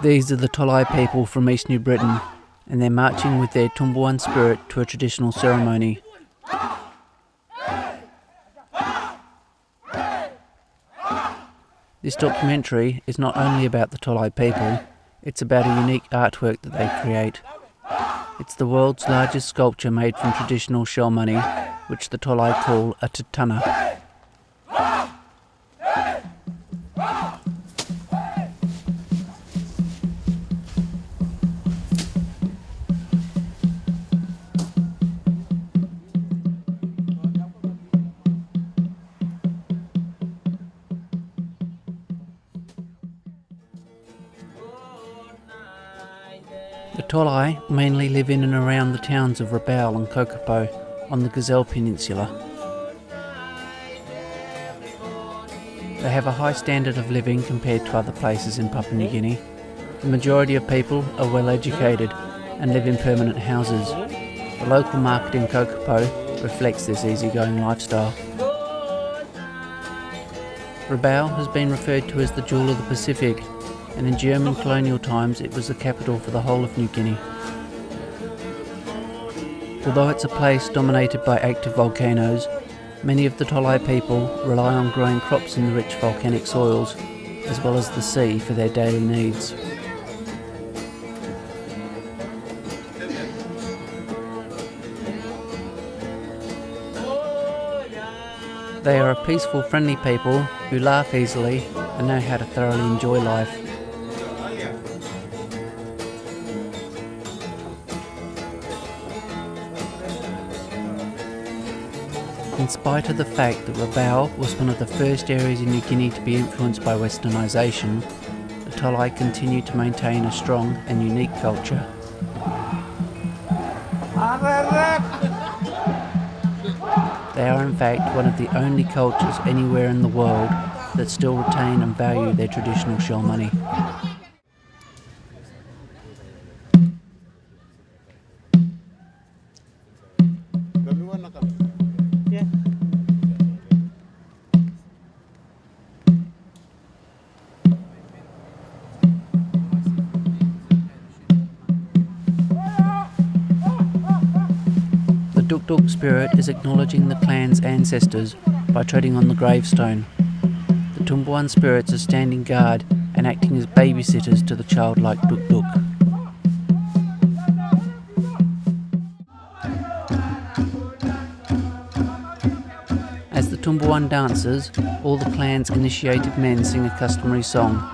These are the Tolai people from East New Britain, and they're marching with their Tumbuan spirit to a traditional ceremony. This documentary is not only about the Tolai people, it's about a unique artwork that they create. It's the world's largest sculpture made from traditional shell money, which the Tolai call a Tutuna. The Tolai mainly live in and around the towns of Rabaul and Kokopo on the Gazelle Peninsula. They have a high standard of living compared to other places in Papua New Guinea. The majority of people are well educated and live in permanent houses. The local market in Kokopo reflects this easygoing lifestyle. Rabaul has been referred to as the Jewel of the Pacific, and in German colonial times it was the capital for the whole of New Guinea. Although it's a place dominated by active volcanoes, many of the Tolai people rely on growing crops in the rich volcanic soils, as well as the sea for their daily needs. They are a peaceful, friendly people who laugh easily and know how to thoroughly enjoy life. In spite of the fact that Rabaul was one of the first areas in New Guinea to be influenced by westernisation, the Tolai continue to maintain a strong and unique culture. They are in fact one of the only cultures anywhere in the world that still retain and value their traditional shell money. The Duk spirit is acknowledging the clan's ancestors by treading on the gravestone. The Tumbuan spirits are standing guard and acting as babysitters to the childlike Duk. As the Tumbuan dances, all the clan's initiated men sing a customary song.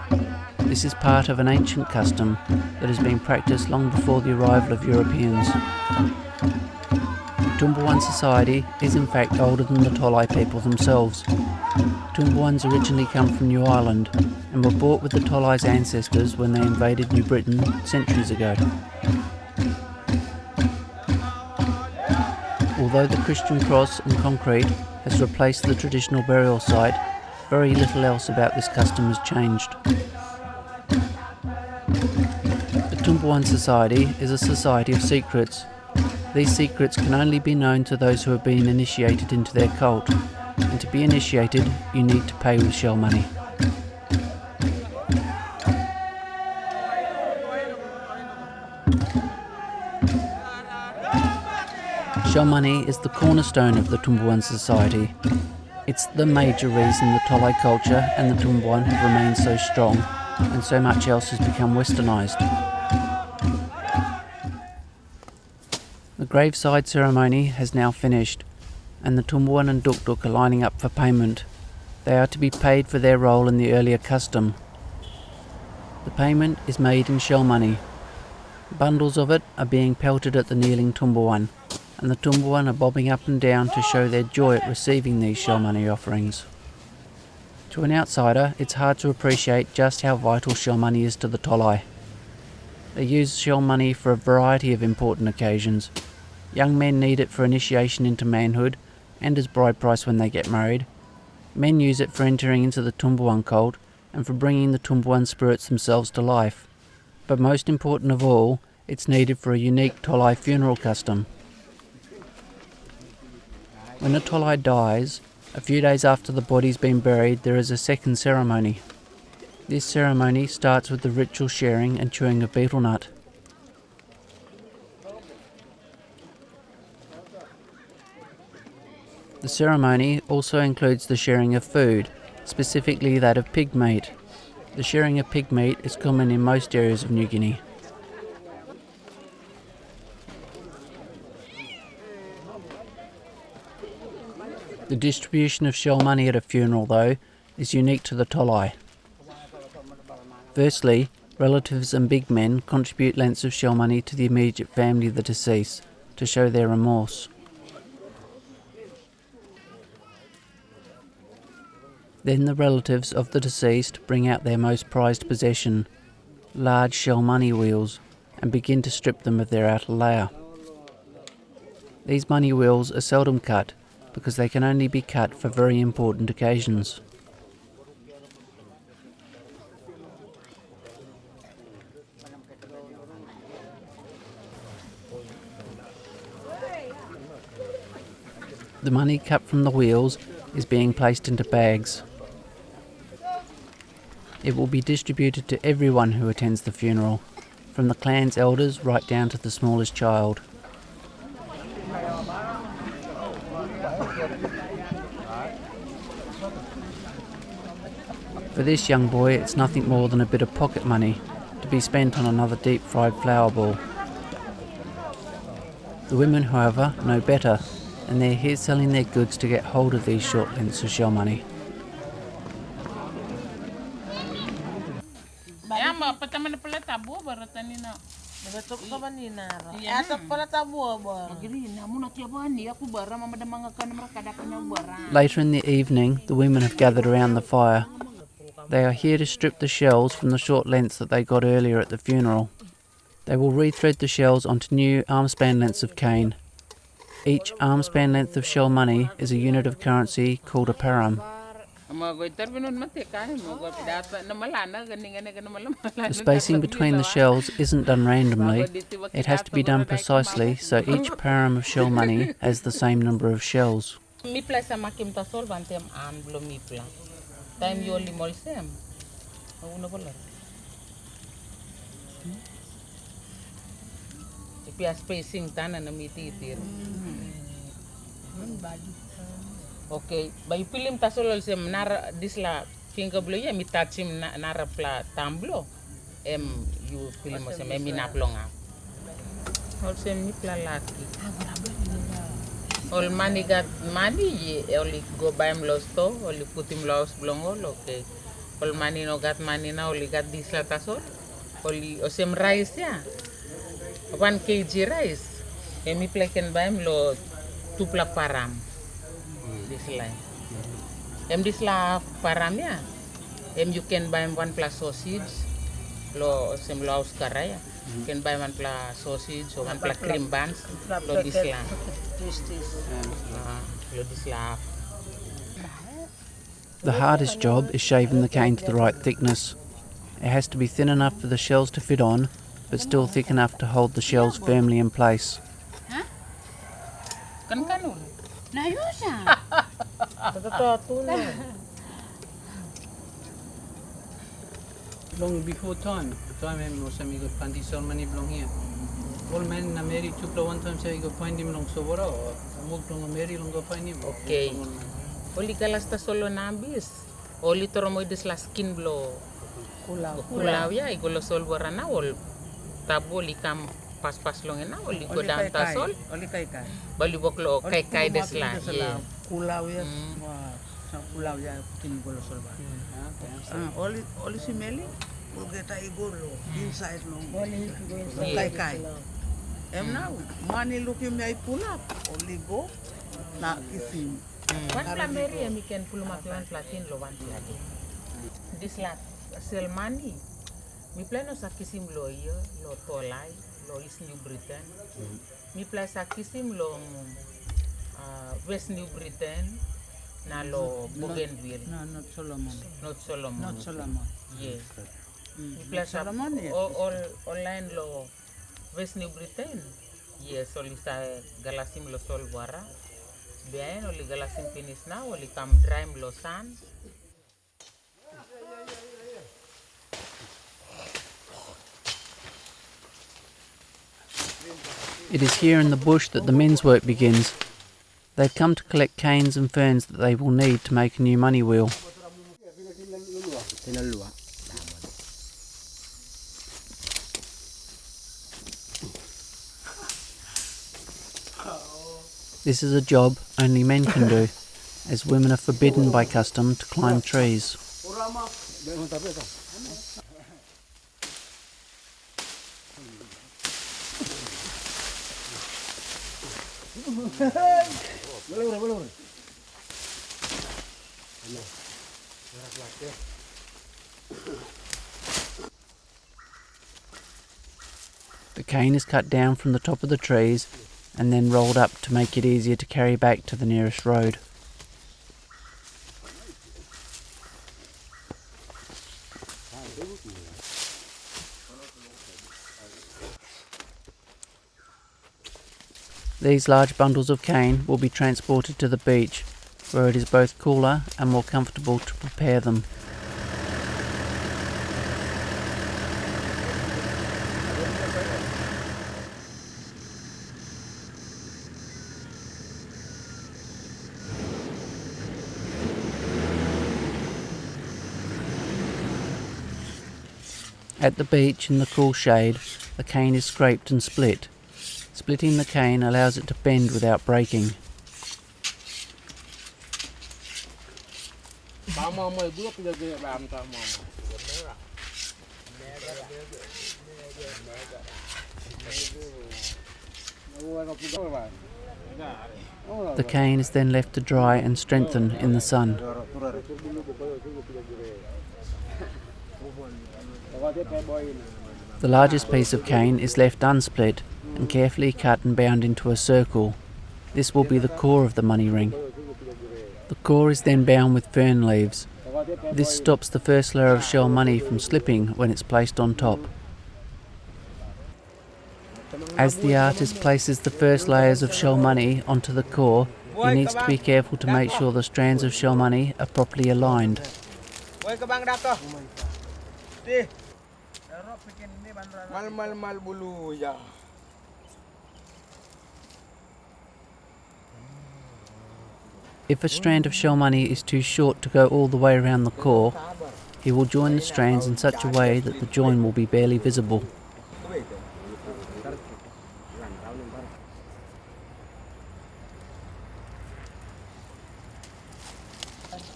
This is part of an ancient custom that has been practiced long before the arrival of Europeans. Tumbuan society is in fact older than the Tolai people themselves. Tumbuans originally come from New Ireland and were brought with the Tolai's ancestors when they invaded New Britain centuries ago. Although the Christian cross and concrete has replaced the traditional burial site, very little else about this custom has changed. The Tumbuan society is a society of secrets. These secrets can only be known to those who have been initiated into their cult, and to be initiated you need to pay with shell money. Shell money is the cornerstone of the Tumbuan society. It's the major reason the Tolai culture and the Tumbuan have remained so strong, and so much else has become westernised. The graveside ceremony has now finished, and the Tumbuan and Duk are lining up for payment. They are to be paid for their role in the earlier custom. The payment is made in shell money. Bundles of it are being pelted at the kneeling Tumbuan, and the Tumbuan are bobbing up and down to show their joy at receiving these shell money offerings. To an outsider, it's hard to appreciate just how vital shell money is to the Tolai. They use shell money for a variety of important occasions. Young men need it for initiation into manhood and as bride price when they get married. Men use it for entering into the Tumbuan cult and for bringing the Tumbuan spirits themselves to life. But most important of all, it's needed for a unique Tolai funeral custom. When a Tolai dies, a few days after the body's been buried, there is a second ceremony. This ceremony starts with the ritual sharing and chewing of betel nut. The ceremony also includes the sharing of food, specifically that of pig meat. The sharing of pig meat is common in most areas of New Guinea. The distribution of shell money at a funeral, though, is unique to the Tolai. Firstly, relatives and big men contribute lengths of shell money to the immediate family of the deceased to show their remorse. Then the relatives of the deceased bring out their most prized possession, large shell money wheels, and begin to strip them of their outer layer. These money wheels are seldom cut because they can only be cut for very important occasions. The money cut from the wheels is being placed into bags. It will be distributed to everyone who attends the funeral, from the clan's elders right down to the smallest child. For this young boy, it's nothing more than a bit of pocket money to be spent on another deep-fried flour ball. The women, however, know better, and they're here selling their goods to get hold of these short lengths of shell money. Later in the evening, the women have gathered around the fire. They are here to strip the shells from the short lengths that they got earlier at the funeral. They will rethread the shells onto new armspan lengths of cane. Each armspan length of shell money is a unit of currency called a param. The spacing between the shells isn't done randomly. It has to be done precisely so each param of shell money has the same number of shells. Okay, by film tasol sem nar disla finger blow ya mitachim nara pla tamblo you film sem minaplonga. Also mi pla laki. All money got money ye only go buy him losto only put him lost blongo okay. All money no got money now only got disla tasol only osem rice ya 1 kg rice. Mi pla can buy him lo tupla param. This line. This la param ya. You can buy 1 plus sausage. Lo sem lo auskaraya. You can buy 1 plus sausage or 1 plus cream buns. Lo this la. Lo this la. The hardest job is shaving the cane to the right thickness. It has to be thin enough for the shells to fit on, but still thick enough to hold the shells firmly in place. Long before time him was some got panty so many belong here. All men na married to one time say go find him long so what or walk long marry long go find him. Okay. Oli kalasta solo nambis. Oli toromo des la skin blow. Kulau ya igolo sol warana ol taboli kam pas long na oli go down ta sol. Oli kai. Bali boklo kai des la. Kulau ya. Sa kulau ya tin golo sol ba. Oli simeli ulgeta igolo inside long. Kai. Now money looking me pull up only go na kisim. One plameri mi can pull up 1 platin lo 1 platin. This la sell money. Mi plano sa kisim lo yo lo Tolai lo East New Britain. Mi plano sa kisim lo West New Britain na lo Bougainville. No, not Solomon. Not Solomon. Yes. Mi plano Solomon. All line lo West New Britain. Yes, oli sa galasim lo sol wara. Bien, oli galasim finish na oli kam dry lo san. It is here in the bush that the men's work begins. They've come to collect canes and ferns that they will need to make a new money wheel. This is a job only men can do, as women are forbidden by custom to climb trees. The cane is cut down from the top of the trees and then rolled up to make it easier to carry back to the nearest road. These large bundles of cane will be transported to the beach, where it is both cooler and more comfortable to prepare them. At the beach in the cool shade, the cane is scraped and split. Splitting the cane allows it to bend without breaking. The cane is then left to dry and strengthen in the sun. The largest piece of cane is left unsplit and carefully cut and bound into a circle. This will be the core of the money ring. The core is then bound with fern leaves. This stops the first layer of shell money from slipping when it's placed on top. As the artist places the first layers of shell money onto the core, he needs to be careful to make sure the strands of shell money are properly aligned. If a strand of shell money is too short to go all the way around the core, he will join the strands in such a way that the join will be barely visible.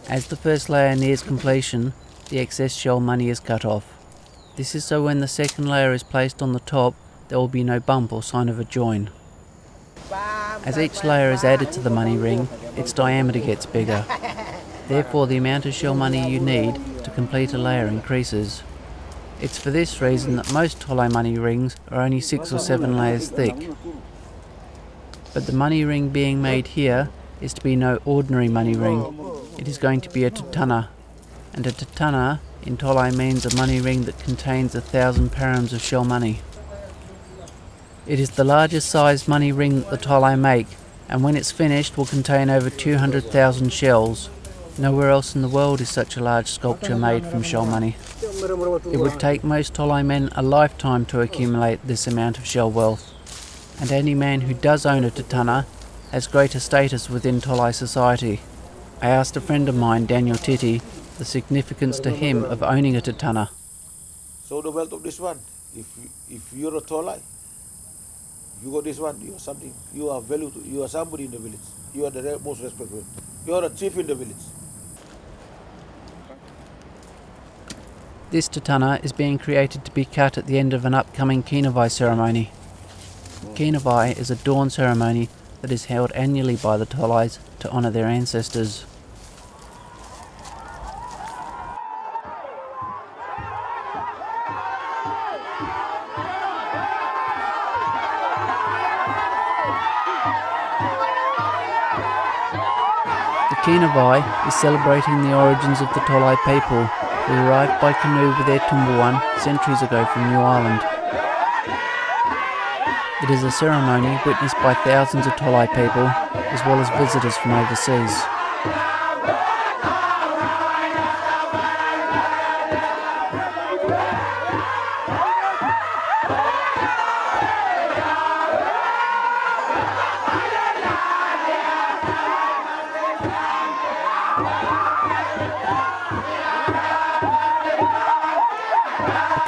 As the first layer nears completion, the excess shell money is cut off. This is so when the second layer is placed on the top, there will be no bump or sign of a join. As each layer is added to the money ring, its diameter gets bigger. Therefore, the amount of shell money you need to complete a layer increases. It's for this reason that most Tolai money rings are only 6 or 7 layers thick. But the money ring being made here is to be no ordinary money ring. It is going to be a Tutuna, and a Tutuna in Tolai means a money ring that contains 1,000 params of shell money. It is the largest sized money ring that the Tolai make, and when it's finished will contain over 200,000 shells. Nowhere else in the world is such a large sculpture made from shell money. It would take most Tolai men a lifetime to accumulate this amount of shell wealth, and any man who does own a Tutuna has greater status within Tolai society. I asked a friend of mine, Daniel Titi, the significance to him of owning a Tutuna. So the wealth of this one, if you're a Tolai, you got this one, you are something, you are value, you are somebody in the village, you are the most respected, you are a chief in the village. This Tutuna is being created to be cut at the end of an upcoming Kinavai ceremony. Kinavai is a dawn ceremony that is held annually by the Tolais to honour their ancestors. The Kinavai is celebrating the origins of the Tolai people who arrived by canoe with their Tumbuan centuries ago from New Ireland. It is a ceremony witnessed by thousands of Tolai people as well as visitors from overseas. The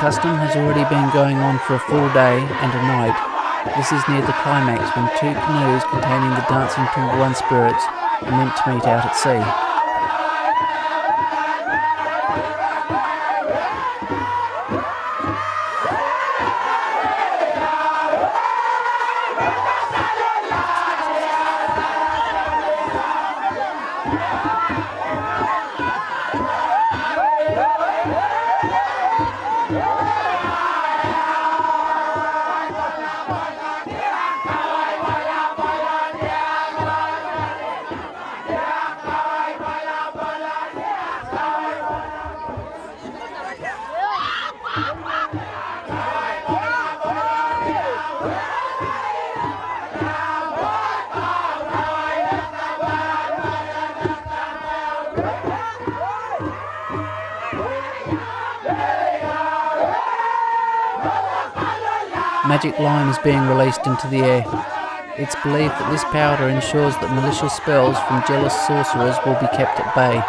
custom has already been going on for a full day and a night. This is near the climax when 2 canoes containing the dancing Tumbuan spirits are meant to meet out at sea. Magic line is being released into the air. It's believed that this powder ensures that malicious spells from jealous sorcerers will be kept at bay.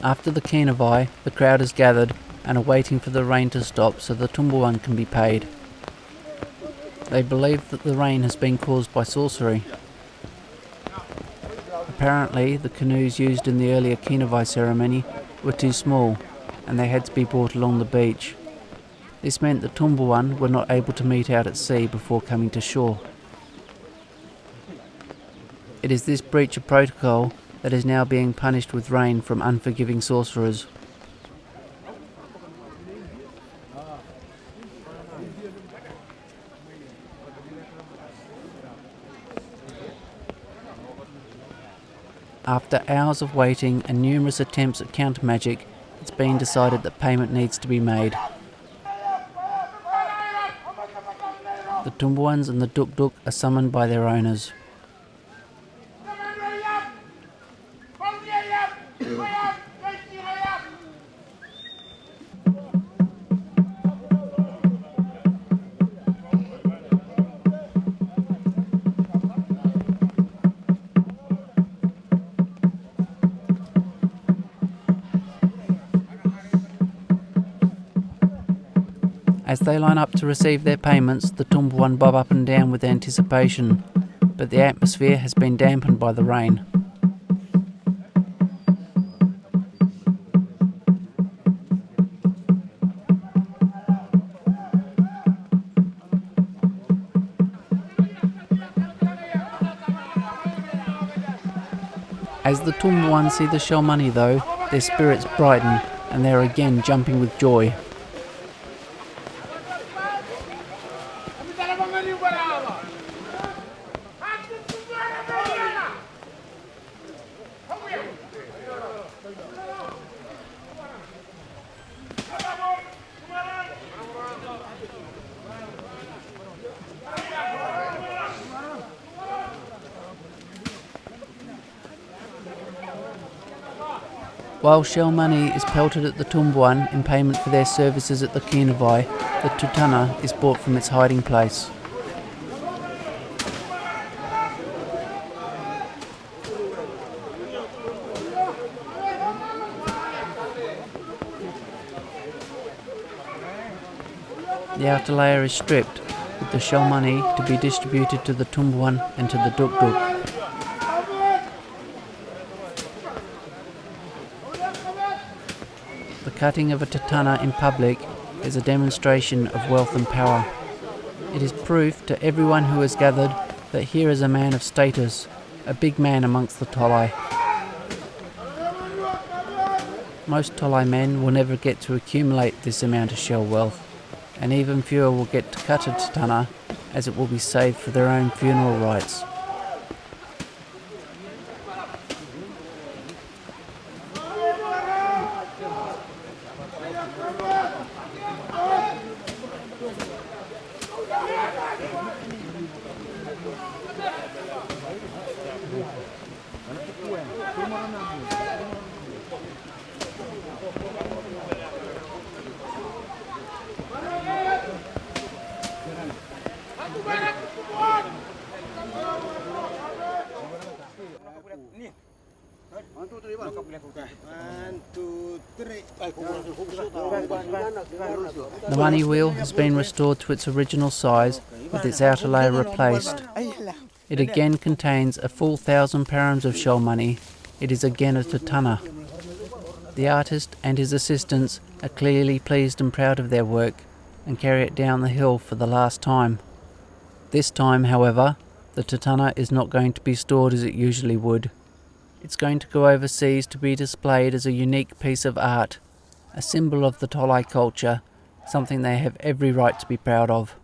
After the Kinavai, the crowd is gathered and are waiting for the rain to stop so the Tumbuan can be paid. They believe that the rain has been caused by sorcery. Apparently, the canoes used in the earlier Kinavai ceremony were too small, and they had to be brought along the beach. This meant the Tumbuan were not able to meet out at sea before coming to shore. It is this breach of protocol that is now being punished with rain from unforgiving sorcerers. After hours of waiting and numerous attempts at counter magic, it's been decided that payment needs to be made. The Tumbuans and the Duk Duk are summoned by their owners. As they line up to receive their payments, the Tumbuan bob up and down with anticipation, but the atmosphere has been dampened by the rain. As the Tumbuan see the shell money though, their spirits brighten and they are again jumping with joy. While shell money is pelted at the Tumbuan in payment for their services at the Kinavai, the Tutuna is brought from its hiding place. The outer layer is stripped, with the shell money to be distributed to the Tumbuan and to the Duk Duk. The cutting of a Tutuna in public is a demonstration of wealth and power. It is proof to everyone who has gathered that here is a man of status, a big man amongst the Tolai. Most Tolai men will never get to accumulate this amount of shell wealth, and even fewer will get to cut a Tutuna, as it will be saved for their own funeral rites. The money wheel has been restored to its original size with its outer layer replaced. It again contains a full 1,000 params of shell money. It is again a Tutuna. The artist and his assistants are clearly pleased and proud of their work and carry it down the hill for the last time. This time, however, the Tutuna is not going to be stored as it usually would. It's going to go overseas to be displayed as a unique piece of art, a symbol of the Tolai culture, something they have every right to be proud of.